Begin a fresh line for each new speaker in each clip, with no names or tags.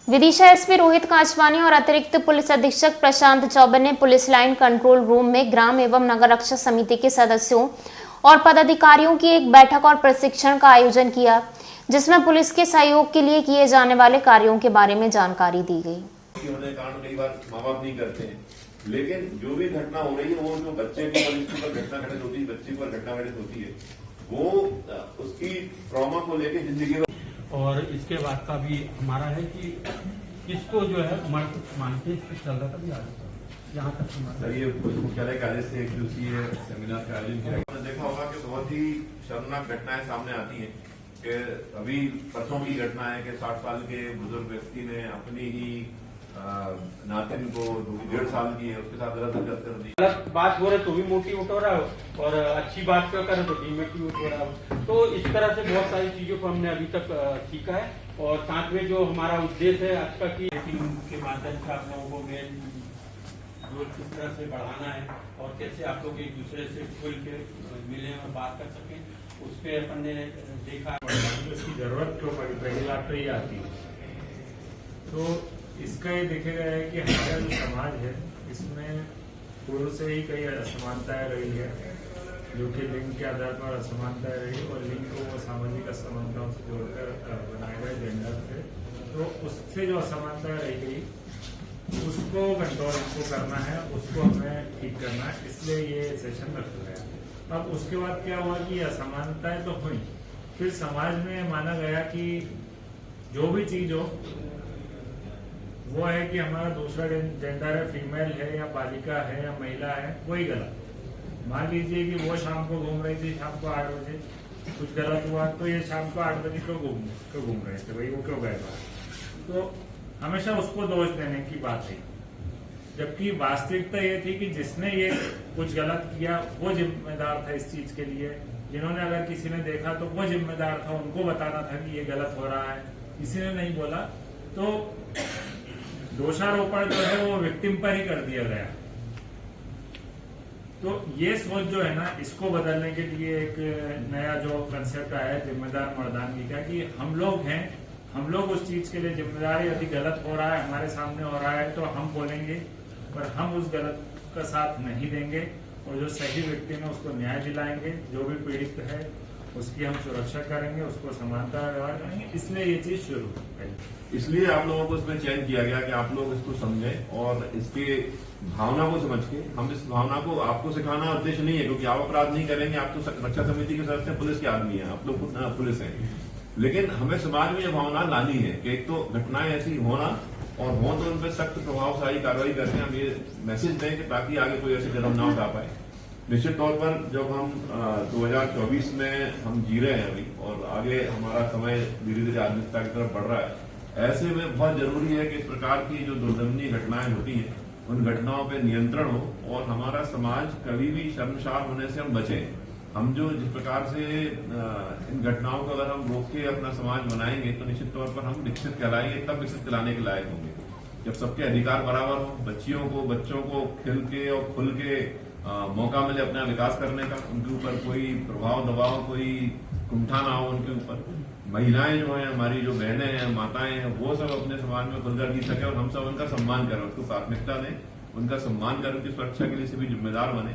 Vidisha SP Rohit कांचवानी और अतिरिक्त police अधीक्षक प्रशांत चौबे ने पुलिस लाइन कंट्रोल रूम में ग्राम एवं नगर रक्षा समिति के सदस्यों और पदाधिकारियों की एक बैठक और प्रशिक्षण का आयोजन किया, जिसमें पुलिस के सहयोग के लिए किए जाने वाले कार्यों के बारे में जानकारी दी गई।
कारण कई बार माँ बाप नहीं करते हैं, लेकिन जो भी घटना हो रही है वो जो बच्चे के पर घटना घटित होती है, बच्चे पर घटना घटित होती है, वो उसकी ट्रॉमा को लेकर जिंदगी।
और इसके बाद का भी हमारा है कि इसको जो है मानते चल रहा था भी आगे यहाँ तक
सर ये मुख्यालय कार्य से एक दिवसीय सेमिनार का आयोजन किया। आपने देखा होगा कि बहुत ही शर्मनाक घटनाएं सामने आती हैं कि अभी परसों की घटना है कि 60 साल के बुजुर्ग व्यक्ति ने अपनी ही नातिन को 1.5 साल की है उसके साथ गलत हरकत कर दी।
गलत बात हो रहा है तो भी मोटिवेट हो रहा है और अच्छी बात क्यों करे तो डिमोटिवेट हो रहा है। तो इस तरह से बहुत सारी चीजों को हमने अभी तक सीखा है और साथ में जो हमारा उद्देश्य है आज का की के माध्यम से आप लोगों को मेन जो किस तरह से बढ़ाना है और कैसे आप लोग एक दूसरे से खुल के मिले और बात कर सकें, उस पर अपन ने देखा।
इसकी जरूरत क्यों पड़ी, पहली बात तो ये आती है। तो इसका ये देखा गया है कि हमारा जो समाज है इसमें पूर्व से ही कई असमानताएं रही है, जो कि लिंग के आधार पर असमानताएं रही और लिंग को वो सामाजिक असमानताओं से जोड़कर बनाए गए जेंडर थे। तो उससे जो असमानताएं रही गई उसको कंट्रोल हमको करना है, उसको हमें ठीक करना है, इसलिए ये सेशन रखा गया। अब उसके बाद क्या हुआ कि असमानताएं तो हुई, फिर समाज में माना गया कि जो भी चीज हो वो है कि हमारा दूसरा जेंडर है, फीमेल है या बालिका है या महिला है, वही गलत। मान लीजिए कि वो शाम को घूम रही थी, शाम को 8 बजे कुछ गलत हुआ तो ये शाम को 8 बजे क्यों घूम रहे थे, भाई वो क्यों गए बाहर। तो हमेशा उसको दोष देने की बात है, जबकि वास्तविकता ये थी कि जिसने ये कुछ गलत किया वो जिम्मेदार था इस चीज के लिए। जिन्होंने अगर किसी ने देखा तो वो जिम्मेदार था, उनको बताना था कि ये गलत हो रहा है, किसी ने नहीं बोला तो दोषारोपण जो है वो विक्टिम पर ही कर दिया गया। तो ये सोच जो है ना, इसको बदलने के लिए एक नया जो कंसेप्ट आया है जिम्मेदार मर्दानगी का, कि हम लोग हैं, हम लोग उस चीज के लिए जिम्मेदार। यदि गलत हो रहा है, हमारे सामने हो रहा है तो हम बोलेंगे, पर हम उस गलत का साथ नहीं देंगे और जो सही व्यक्ति है उसको न्याय दिलाएंगे, जो भी पीड़ित है उसकी हम सुरक्षा करेंगे, उसको समानता व्यवहार करेंगे। इसलिए ये चीज शुरू है।
इसलिए आप लोगों को इसमें चयन किया गया कि आप लोग इसको समझें और इसके भावना को समझ के हम इस भावना को आपको सिखाना उद्देश्य नहीं है, क्योंकि आप अपराध नहीं करेंगे। आप तो रक्षा समिति के सदस्य पुलिस के आदमी हैं, आप लोग पुलिस हैं, लेकिन हमें समाज में यह भावना लानी है कि एक तो घटनाएं ऐसी होना और हो तो उन पर सख्त प्रभावशाली कार्रवाई करके हम ये मैसेज दें कि ताकि आगे कोई ऐसे कदम ना उठा पाए। निश्चित तौर पर जब हम 2024 में हम जी रहे हैं अभी और आगे हमारा समय धीरे धीरे आधुनिकता की तरफ बढ़ रहा है, ऐसे में बहुत जरूरी है कि इस प्रकार की जो दुर्दमनीय घटनाएं होती हैं उन घटनाओं पर नियंत्रण हो और हमारा समाज कभी भी शर्मसार होने से हम बचें। हम जो जिस प्रकार से इन घटनाओं को अगर हम रोक के अपना समाज बनाएंगे तो निश्चित तौर पर हम विकसित कहलाएंगे, तब विकसित कहलाने के लायक होंगे जब सबके अधिकार बराबर हो, बच्चों को खिल के और खुल के मौका मिले अपना विकास करने का, उनके ऊपर कोई प्रभाव दबाव कोई कुंठा ना हो उनके ऊपर। महिलाएं जो हैं, हमारी जो बहनें हैं, माताएं हैं, वो सब अपने समाज में खुलकर जी सके और हम सब उनका सम्मान करें, उसको प्राथमिकता दें, उनका सम्मान करें, उनकी सुरक्षा के लिए सभी जिम्मेदार बने।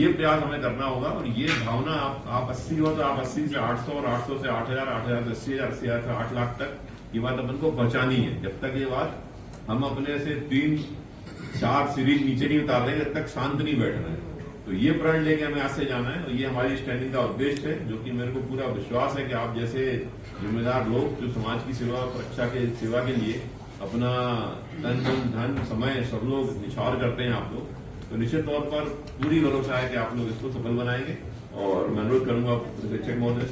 ये प्रयास हमें करना होगा और ये भावना आप 80 हो तो आप 80 से 800 और 800 से 8000, 8000 से 80,000, 80,000 से 8 लाख तक ये बात अपन को पहुंचानी है। जब तक ये बात हम अपने से 3-4 सीरीज नीचे नहीं उतार रहे, जब तक शांत नहीं बैठना है। तो ये प्रण लेके हमें आज से जाना है और ये हमारी स्टैंडिंग का उद्देश्य है, जो कि मेरे को पूरा विश्वास है कि आप जैसे जिम्मेदार लोग जो समाज की सेवा और रक्षा के सेवा के लिए अपना तन मन धन समय सब लोग निछावर करते हैं आप लोग, तो निश्चित तौर पर पूरी भरोसा है कि आप लोग इसको सफल बनाएंगे। और मैं अनुरोध करूंगा शिक्षक महोदय से